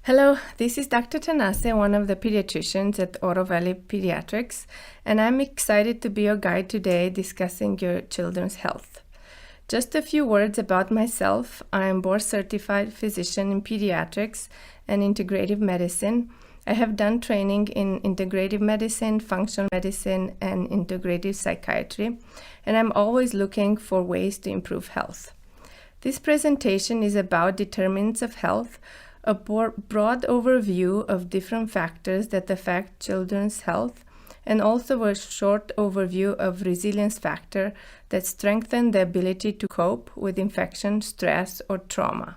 Hello, this is Dr. Tanase, one of the pediatricians at Oro Valley Pediatrics, and I'm excited to be your guide today discussing your children's health. Just a few words about myself. I am board-certified physician in pediatrics and integrative medicine. I have done training in integrative medicine, functional medicine, and integrative psychiatry, and I'm always looking for ways to improve health. This presentation is about determinants of health, a broad overview of different factors that affect children's health, and also a short overview of resilience factor that strengthen the ability to cope with infection, stress, or trauma.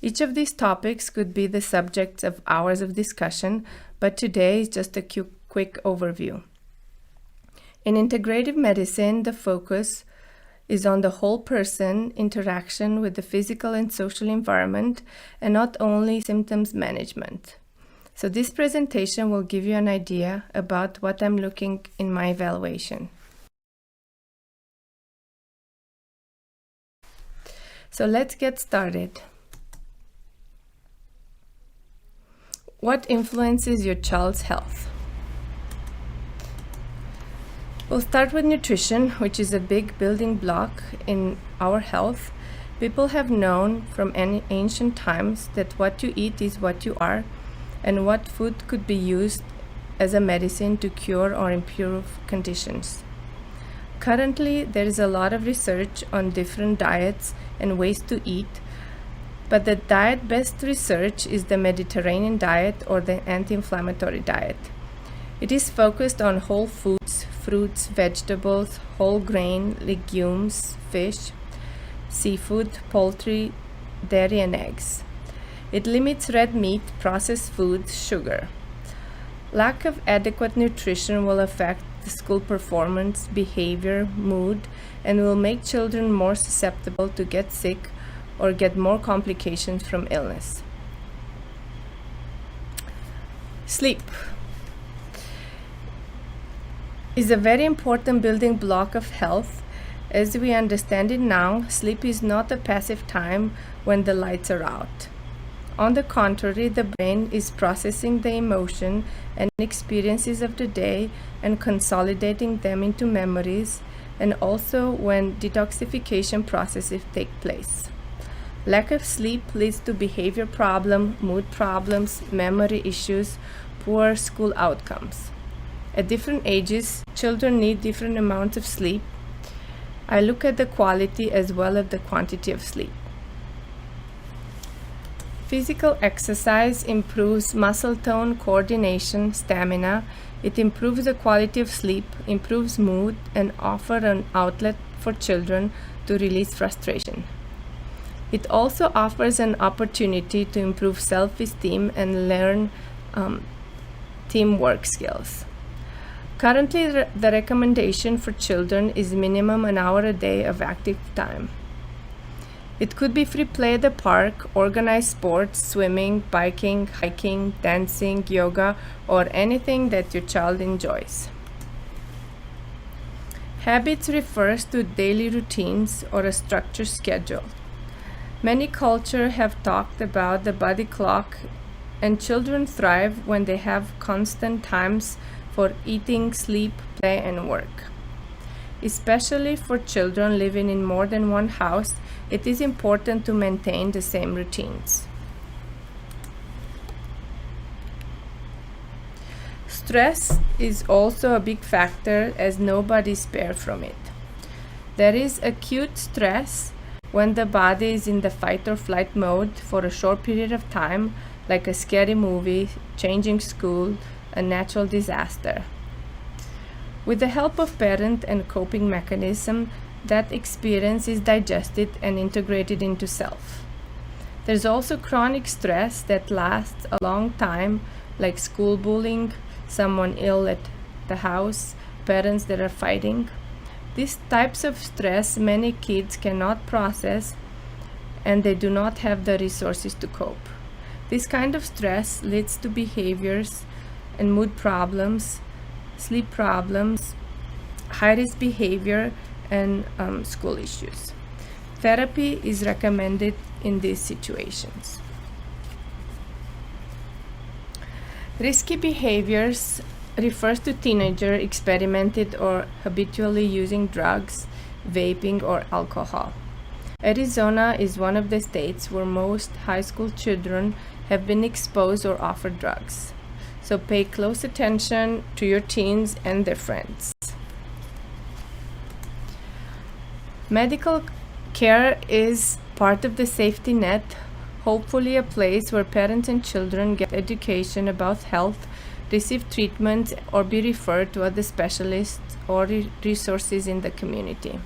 Each of these topics could be the subject of hours of discussion, but today is just a quick overview. In integrative medicine, the focus is on the whole person, interaction with the physical and social environment, and not only symptoms management. So this presentation will give you an idea about what I'm looking in my evaluation. So let's get started. What influences your child's health? We'll start with nutrition, which is a big building block in our health. People have known from ancient times that what you eat is what you are, and what food could be used as a medicine to cure or improve conditions. Currently, there is a lot of research on different diets and ways to eat, but the diet best research is the Mediterranean diet or the anti-inflammatory diet. It is focused on whole foods, fruits, vegetables, whole grain, legumes, fish, seafood, poultry, dairy, and eggs. It limits red meat, processed foods, sugar. Lack of adequate nutrition will affect the school performance, behavior, mood, and will make children more susceptible to get sick or get more complications from illness. Sleep is a very important building block of health. As we understand it now, sleep is not a passive time when the lights are out. On the contrary, the brain is processing the emotion and experiences of the day and consolidating them into memories, and also when detoxification processes take place. Lack of sleep leads to behavior problems, mood problems, memory issues, poor school outcomes. At different ages, children need different amounts of sleep. I look at the quality as well as the quantity of sleep. Physical exercise improves muscle tone, coordination, stamina. It improves the quality of sleep, improves mood, and offers an outlet for children to release frustration. It also offers an opportunity to improve self-esteem and learn teamwork skills. Currently, the recommendation for children is minimum an hour a day of active time. It could be free play at the park, organized sports, swimming, biking, hiking, dancing, yoga, or anything that your child enjoys. Habits refers to daily routines or a structured schedule. Many cultures have talked about the body clock, and children thrive when they have constant times for eating, sleep, play, and work. Especially for children living in more than one house, it is important to maintain the same routines. Stress is also a big factor, as nobody is spared from it. There is acute stress when the body is in the fight or flight mode for a short period of time, like a scary movie, changing school, a natural disaster. With the help of parent and coping mechanism, that experience is digested and integrated into self. There's also chronic stress that lasts a long time, like school bullying, someone ill at the house, parents that are fighting. These types of stress many kids cannot process, and they do not have the resources to cope. This kind of stress leads to behaviors and mood problems, sleep problems, high-risk behavior, and school issues. Therapy is recommended in these situations. Risky behaviors refers to teenager experimented or habitually using drugs, vaping, or alcohol. Arizona is one of the states where most high school children have been exposed or offered drugs. So pay close attention to your teens and their friends. Medical care is part of the safety net, hopefully a place where parents and children get education about health, receive treatment, or be referred to other specialists or resources in the community.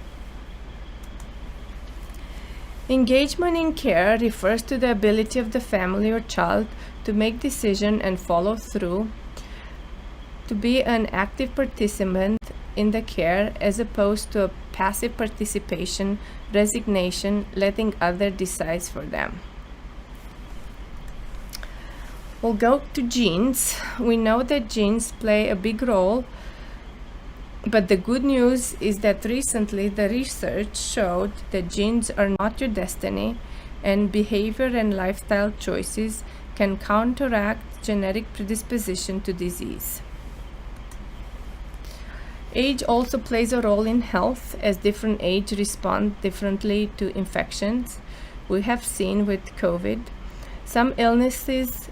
Engagement in care refers to the ability of the family or child to make decisions and follow through, to be an active participant in the care as opposed to a passive participation, resignation, letting others decide for them. We'll go to genes. We know that genes play a big role, but the good news is that recently the research showed that genes are not your destiny, and behavior and lifestyle choices can counteract genetic predisposition to disease. Age also plays a role in health, as different ages respond differently to infections. We have seen with COVID. Some illnesses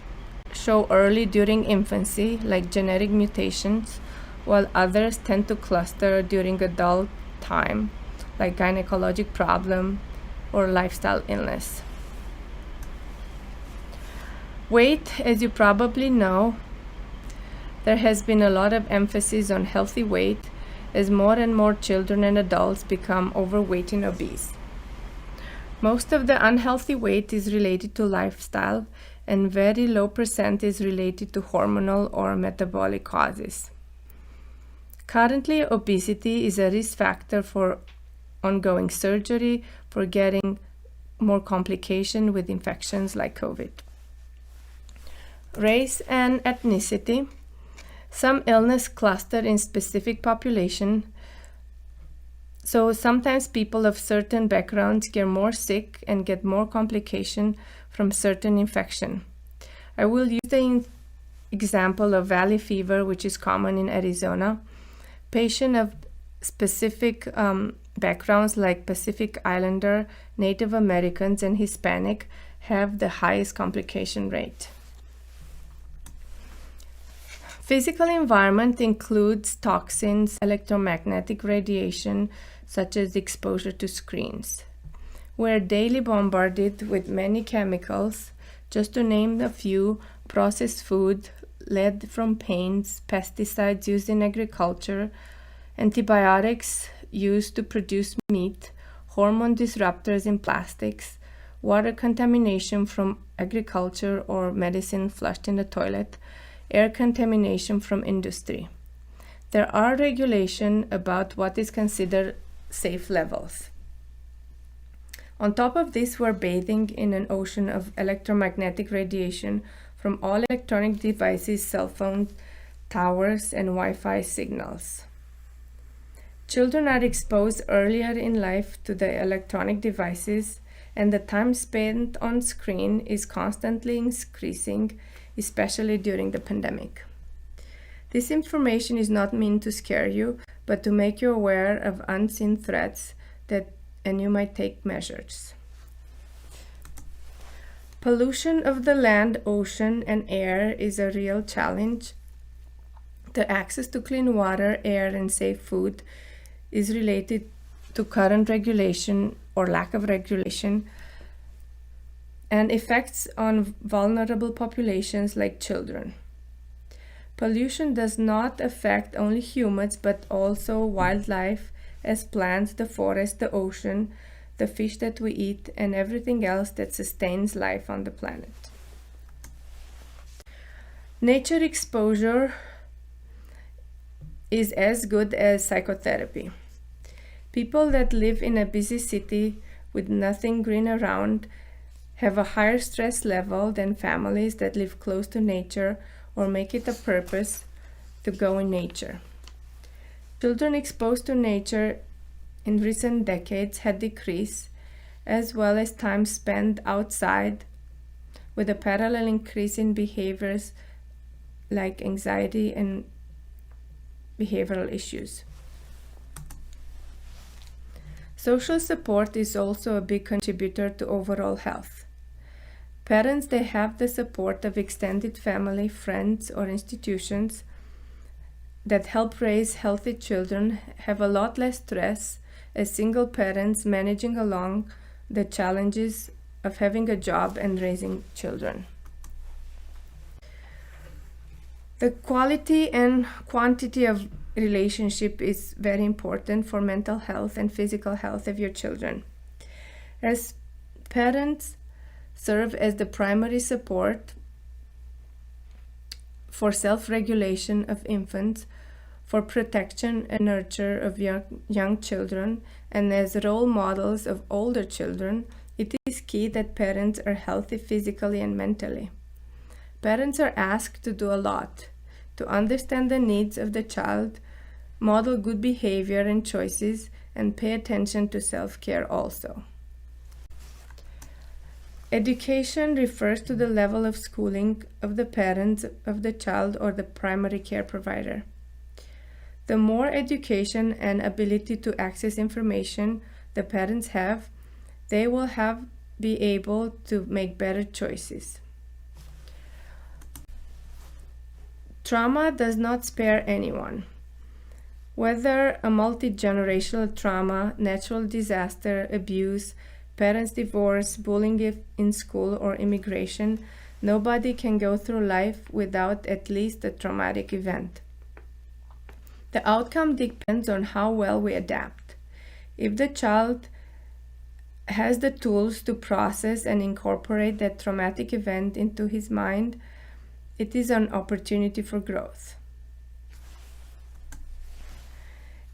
show early during infancy, like genetic mutations, while others tend to cluster during adult time, like gynecologic problem or lifestyle illness. Weight, as you probably know, there has been a lot of emphasis on healthy weight as more and more children and adults become overweight and obese. Most of the unhealthy weight is related to lifestyle, and very low percent is related to hormonal or metabolic causes. Currently, obesity is a risk factor for ongoing surgery, for getting more complication with infections like COVID. Race and ethnicity. Some illness cluster in specific population, so sometimes people of certain backgrounds get more sick and get more complication from certain infection. I will use the example of valley fever, which is common in Arizona. Patients of specific backgrounds like Pacific Islander, Native Americans, and Hispanic have the highest complication rate. Physical environment includes toxins, electromagnetic radiation, such as exposure to screens. We're daily bombarded with many chemicals. Just to name a few: processed food, lead from paints, pesticides used in agriculture, antibiotics used to produce meat, hormone disruptors in plastics, water contamination from agriculture or medicine flushed in the toilet, air contamination from industry. There are regulations about what is considered safe levels. On top of this, we're bathing in an ocean of electromagnetic radiation from all electronic devices, cell phones, towers, and Wi-Fi signals. Children are exposed earlier in life to the electronic devices, and the time spent on screen is constantly increasing, especially during the pandemic. This information is not meant to scare you, but to make you aware of unseen threats and you might take measures. Pollution of the land, ocean, and air is a real challenge. The access to clean water, air, and safe food is related to current regulation or lack of regulation, and effects on vulnerable populations like children. Pollution does not affect only humans, but also wildlife, as plants, the forest, the ocean, the fish that we eat, and everything else that sustains life on the planet. Nature exposure is as good as psychotherapy. People that live in a busy city with nothing green around have a higher stress level than families that live close to nature or make it a purpose to go in nature. Children exposed to nature in recent decades had decreased, as well as time spent outside, with a parallel increase in behaviors like anxiety and behavioral issues. Social support is also a big contributor to overall health. Parents, they have the support of extended family, friends, or institutions that help raise healthy children have a lot less stress as single parents managing along the challenges of having a job and raising children. The quality and quantity of relationship is very important for mental health and physical health of your children. As parents serve as the primary support for self-regulation of infants, for protection and nurture of young children, and as role models of older children, it is key that parents are healthy physically and mentally. Parents are asked to do a lot, to understand the needs of the child, model good behavior and choices, and pay attention to self-care also. Education refers to the level of schooling of the parents of the child or the primary care provider. The more education and ability to access information the parents have, they will be able to make better choices. Trauma does not spare anyone. Whether a multi-generational trauma, natural disaster, abuse, parents' divorce, bullying in school, or immigration, nobody can go through life without at least a traumatic event. The outcome depends on how well we adapt. If the child has the tools to process and incorporate that traumatic event into his mind, it is an opportunity for growth.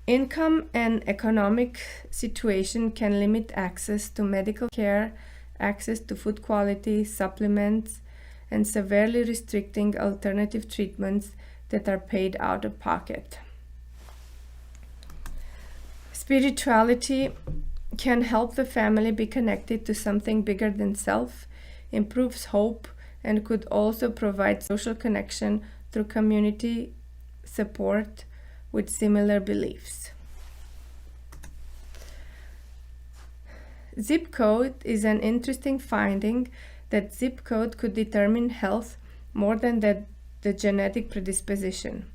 Income and economic situation can limit access to medical care, access to food quality, supplements, and severely restricting alternative treatments that are paid out of pocket. Spirituality can help the family be connected to something bigger than self, improves hope, and could also provide social connection through community support with similar beliefs. Zip code is an interesting finding that zip code could determine health more than the genetic predisposition.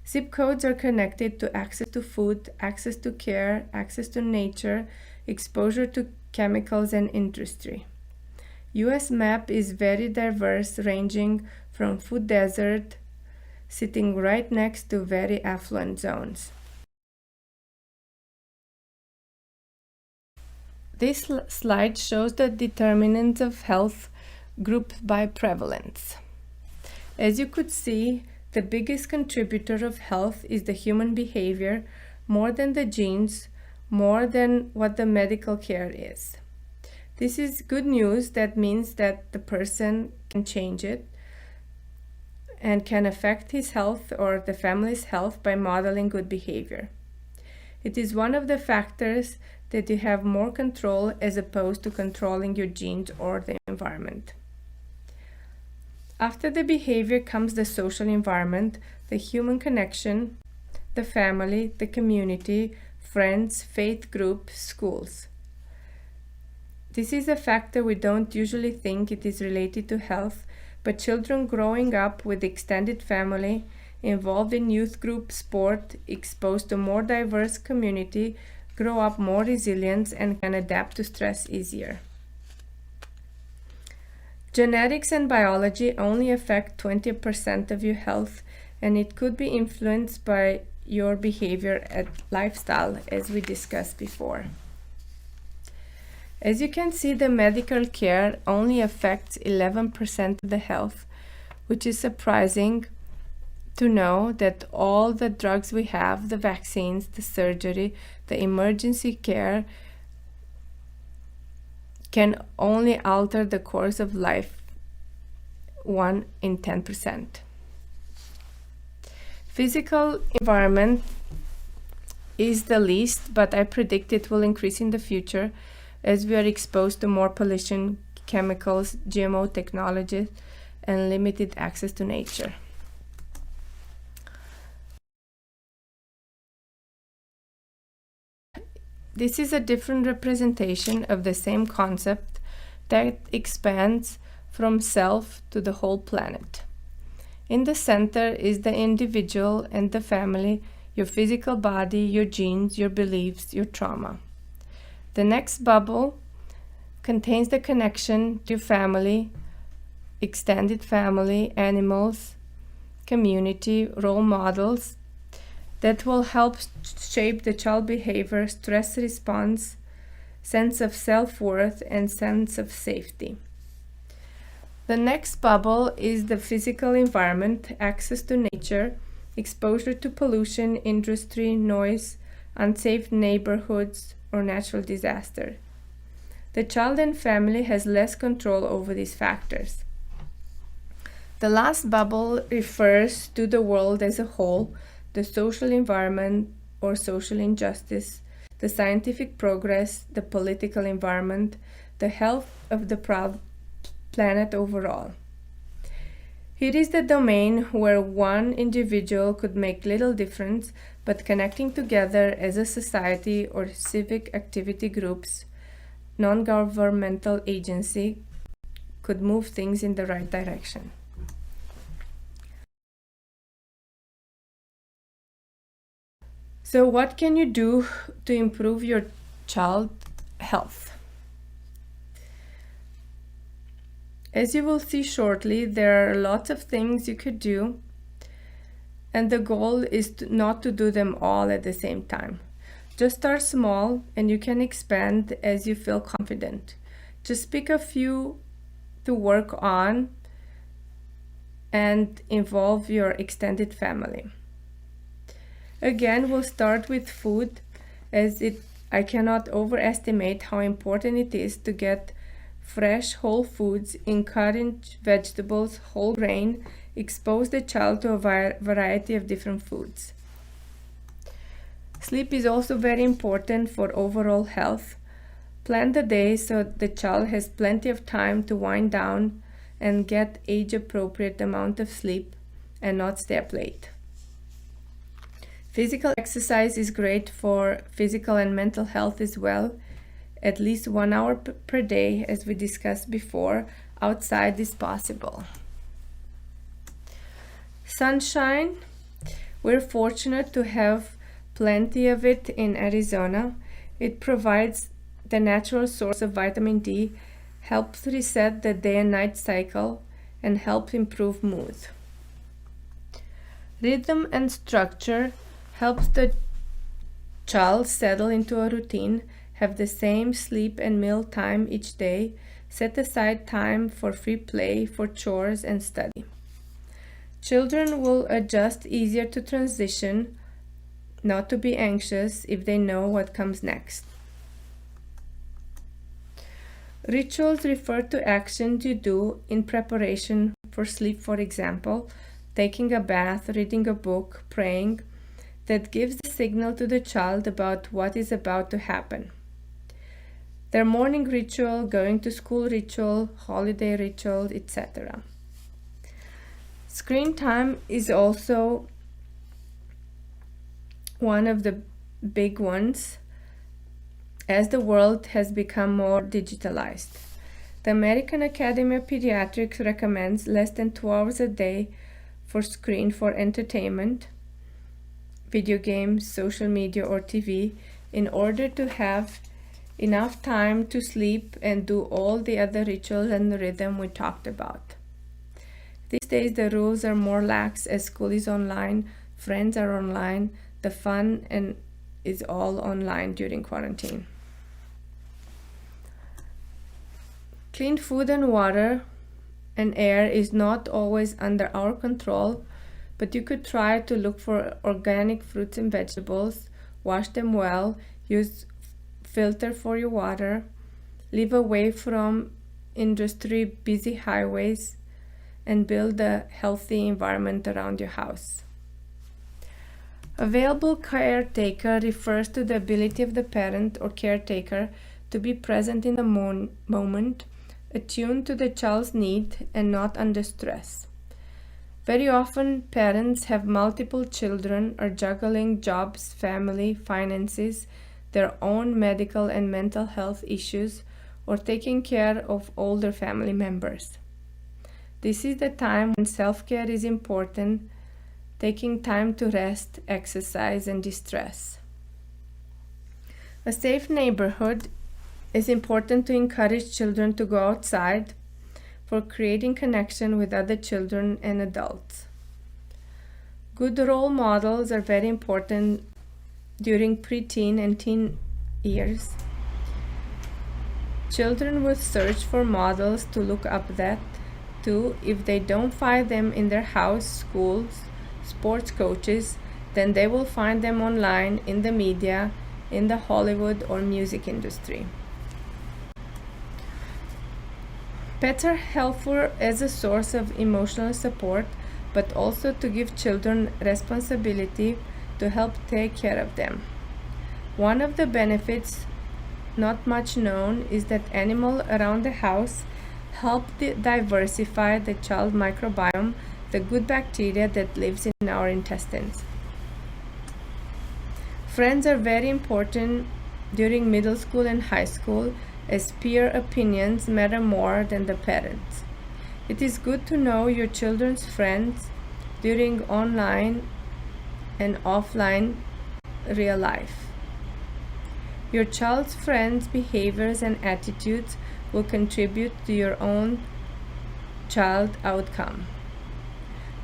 Zip codes are connected to access to food, access to care, access to nature, exposure to chemicals, and industry. US map is very diverse, ranging from food desert, sitting right next to very affluent zones. This slide shows the determinants of health grouped by prevalence. As you could see, the biggest contributor of health is the human behavior, more than the genes, more than what the medical care is. This is good news. That means that the person can change it and can affect his health or the family's health by modeling good behavior. It is one of the factors that you have more control as opposed to controlling your genes or the environment. After the behavior comes the social environment, the human connection, the family, the community, friends, faith groups, schools. This is a factor we don't usually think it is related to health, but children growing up with extended family, involved in youth group, sport, exposed to more diverse community, grow up more resilient and can adapt to stress easier. Genetics and biology only affect 20% of your health, and it could be influenced by your behavior and lifestyle, as we discussed before. As you can see, the medical care only affects 11% of the health, which is surprising to know that all the drugs we have, the vaccines, the surgery, the emergency care, can only alter the course of life 1 in 10%. Physical environment is the least, but I predict it will increase in the future as we are exposed to more pollution, chemicals, GMO technologies, and limited access to nature. This is a different representation of the same concept that expands from self to the whole planet. In the center is the individual and the family, your physical body, your genes, your beliefs, your trauma. The next bubble contains the connection to your family, extended family, animals, community, role models that will help shape the child behavior, stress response, sense of self-worth, and sense of safety. The next bubble is the physical environment, access to nature, exposure to pollution, industry, noise, unsafe neighborhoods, or natural disaster. The child and family has less control over these factors. The last bubble refers to the world as a whole, the social environment or social injustice, the scientific progress, the political environment, the health of the planet overall. It is the domain where one individual could make little difference, but connecting together as a society or civic activity groups, non-governmental agency, could move things in the right direction. So what can you do to improve your child's health? As you will see shortly, there are lots of things you could do, and the goal is not to do them all at the same time. Just start small and you can expand as you feel confident. Just pick a few to work on and involve your extended family. Again, we'll start with food, as I cannot overestimate how important it is to get fresh whole foods, encourage vegetables, whole grain, expose the child to a variety of different foods. Sleep is also very important for overall health. Plan the day so the child has plenty of time to wind down and get age-appropriate amount of sleep and not stay up late. Physical exercise is great for physical and mental health as well. At least 1 hour per day, as we discussed before, outside is possible. Sunshine, we're fortunate to have plenty of it in Arizona. It provides the natural source of vitamin D, helps reset the day and night cycle, and helps improve mood. Rhythm and structure helps the child settle into a routine, have the same sleep and meal time each day, set aside time for free play, for chores and study. Children will adjust easier to transition, not to be anxious if they know what comes next. Rituals refer to actions you do in preparation for sleep, for example, taking a bath, reading a book, praying, that gives the signal to the child about what is about to happen. Their morning ritual, going to school ritual, holiday ritual, etc. Screen time is also one of the big ones as the world has become more digitalized. The American Academy of Pediatrics recommends less than 2 hours a day for screen for entertainment, video games, social media, or TV, in order to have enough time to sleep and do all the other rituals and the rhythm we talked about. These days the rules are more lax as school is online, friends are online, the fun is all online during quarantine. Clean food and water and air is not always under our control, but you could try to look for organic fruits and vegetables, wash them well, use filter for your water, live away from industry busy highways, and build a healthy environment around your house. Available caretaker refers to the ability of the parent or caretaker to be present in the moment, attuned to the child's need and not under stress. Very often, parents have multiple children, are juggling jobs, family, finances. their own medical and mental health issues, or taking care of older family members. This is the time when self-care is important, taking time to rest, exercise, and distress. A safe neighborhood is important to encourage children to go outside for creating connection with other children and adults. Good role models are very important during preteen and teen years. Children will search for models to look up to. If they don't find them in their house, schools, sports coaches, then they will find them online, in the media, in the Hollywood or music industry. Pets are helpful as a source of emotional support, but also to give children responsibility to help take care of them. One of the benefits, not much known, is that animals around the house help diversify the child microbiome, the good bacteria that lives in our intestines. Friends are very important during middle school and high school, as peer opinions matter more than the parents. It is good to know your children's friends during online and offline real life. Your child's friends' behaviors and attitudes will contribute to your own child outcome.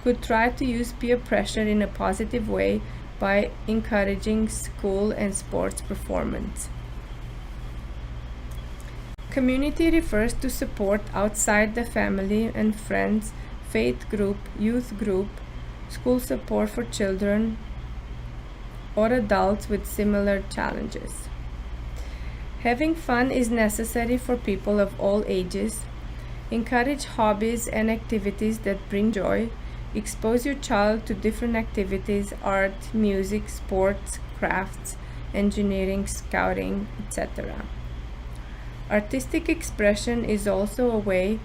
Could try to use peer pressure in a positive way by encouraging school and sports performance. Community refers to support outside the family and friends, faith group, youth group, school support for children or adults with similar challenges. Having fun is necessary for people of all ages. Encourage hobbies and activities that bring joy. Expose your child to different activities, art, music, sports, crafts, engineering, scouting, etc. Artistic expression is also a way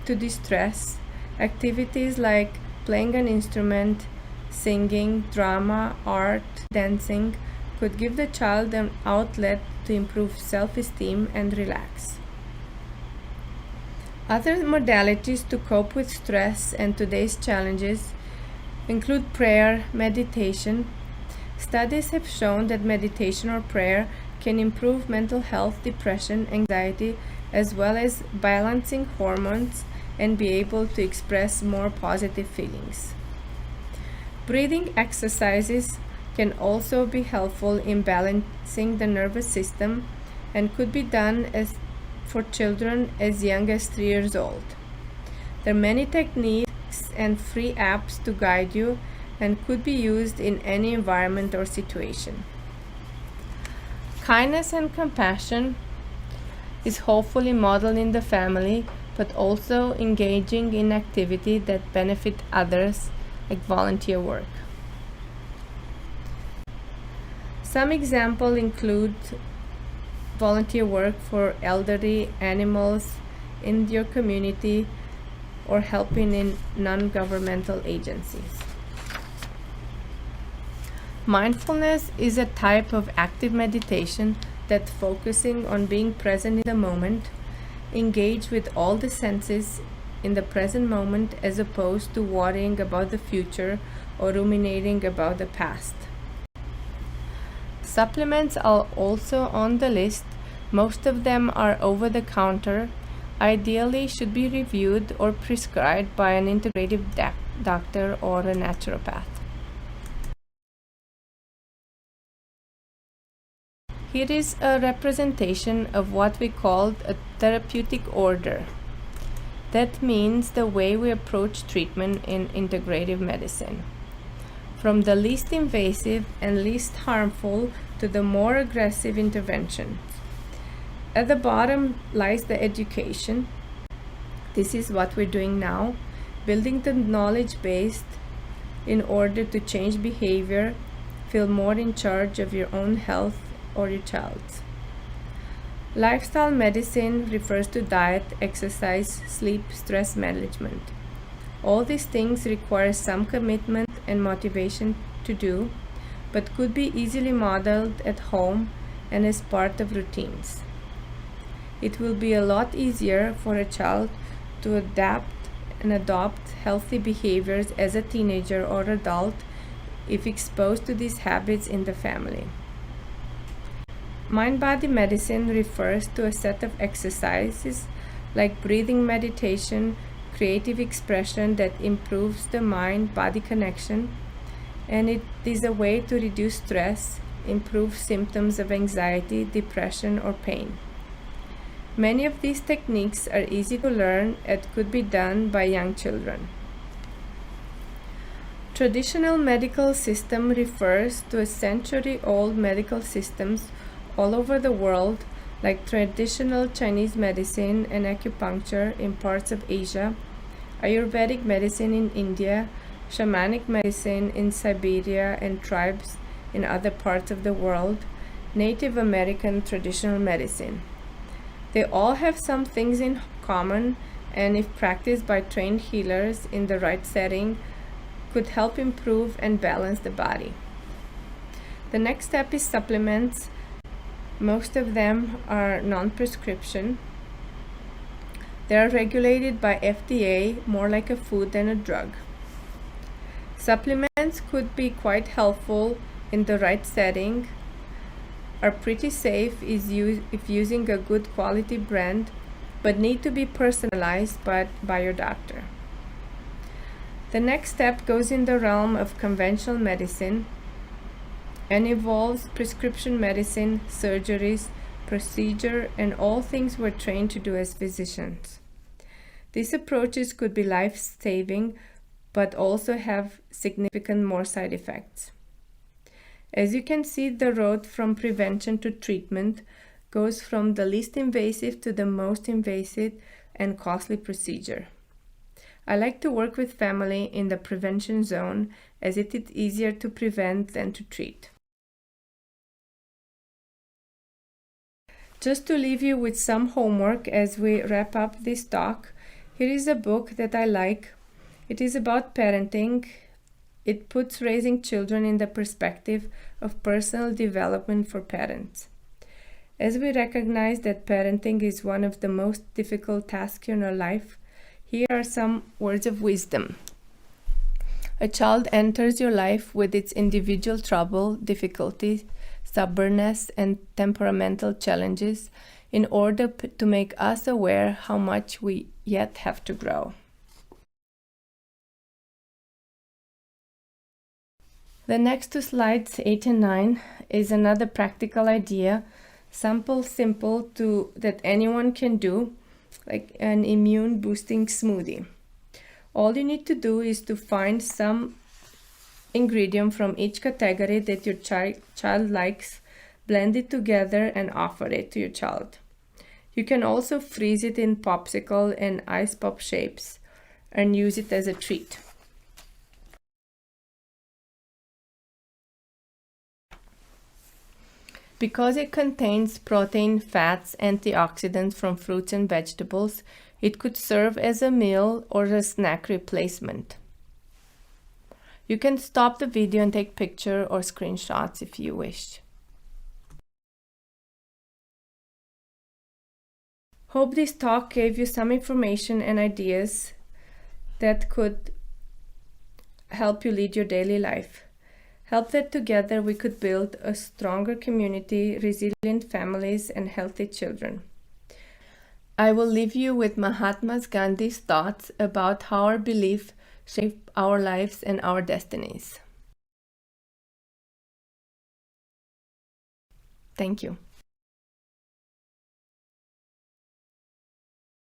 to distress. Activities like playing an instrument, singing, drama, art, dancing could give the child an outlet to improve self-esteem and relax. Other modalities to cope with stress and today's challenges include prayer, meditation. Studies have shown that meditation or prayer can improve mental health, depression, anxiety, as well as balancing hormones and be able to express more positive feelings. Breathing exercises can also be helpful in balancing the nervous system and could be done for children as young as 3 years old. There are many techniques and free apps to guide you and could be used in any environment or situation. Kindness and compassion is hopefully modeled in the family, but also engaging in activity that benefit others, like volunteer work. Some examples include volunteer work for elderly animals in your community or helping in non-governmental agencies. Mindfulness is a type of active meditation that focusing on being present in the moment, engage with all the senses in the present moment as opposed to worrying about the future or ruminating about the past. Supplements are also on the list. Most of them are over the counter, ideally should be reviewed or prescribed by an integrative doctor or a naturopath. Here is a representation of what we call a therapeutic order. That means the way we approach treatment in integrative medicine. From the least invasive and least harmful to the more aggressive intervention. At the bottom lies the education. This is what we're doing now, building the knowledge base in order to change behavior, feel more in charge of your own health or your child's. Lifestyle medicine refers to diet, exercise, sleep, stress management. All these things require some commitment and motivation to do, but could be easily modeled at home and as part of routines. It will be a lot easier for a child to adapt and adopt healthy behaviors as a teenager or adult if exposed to these habits in the family. Mind-body medicine refers to a set of exercises like breathing meditation, creative expression that improves the mind-body connection, and it is a way to reduce stress, improve symptoms of anxiety, depression, or pain. Many of these techniques are easy to learn and could be done by young children. Traditional medical system refers to a century-old medical systems all over the world, like traditional Chinese medicine and acupuncture in parts of Asia, Ayurvedic medicine in India, shamanic medicine in Siberia and tribes in other parts of the world, Native American traditional medicine. They all have some things in common, and if practiced by trained healers in the right setting, could help improve and balance the body. The next step is supplements. Most of them are non-prescription. They are regulated by FDA, more like a food than a drug. Supplements could be quite helpful in the right setting, are pretty safe if using a good quality brand, but need to be personalized by your doctor. The next step goes in the realm of conventional medicine and involves prescription medicine, surgeries, procedure, and all things we're trained to do as physicians. These approaches could be life-saving, but also have significant more side effects. As you can see, the road from prevention to treatment goes from the least invasive to the most invasive and costly procedure. I like to work with family in the prevention zone as it is easier to prevent than to treat. Just to leave you with some homework as we wrap up this talk, here is a book that I like. It is about parenting. It puts raising children in the perspective of personal development for parents. As we recognize that parenting is one of the most difficult tasks in our life, here are some words of wisdom. A child enters your life with its individual trouble, difficulties, stubbornness, and temperamental challenges in order to make us aware how much we yet have to grow. The next two slides, 8 and 9, is another practical idea, simple that anyone can do, like an immune boosting smoothie. All you need to do is to find some ingredient from each category that your child likes, blend it together, and offer it to your child. You can also freeze it in popsicle and ice pop shapes and use it as a treat. Because it contains protein, fats, antioxidants from fruits and vegetables, it could serve as a meal or a snack replacement. You can stop the video and take pictures or screenshots if you wish. Hope this talk gave you some information and ideas that could help you lead your daily life. Help that together we could build a stronger community, resilient families, and healthy children. I will leave you with Mahatma Gandhi's thoughts about how our beliefs shape our lives and our destinies. Thank you.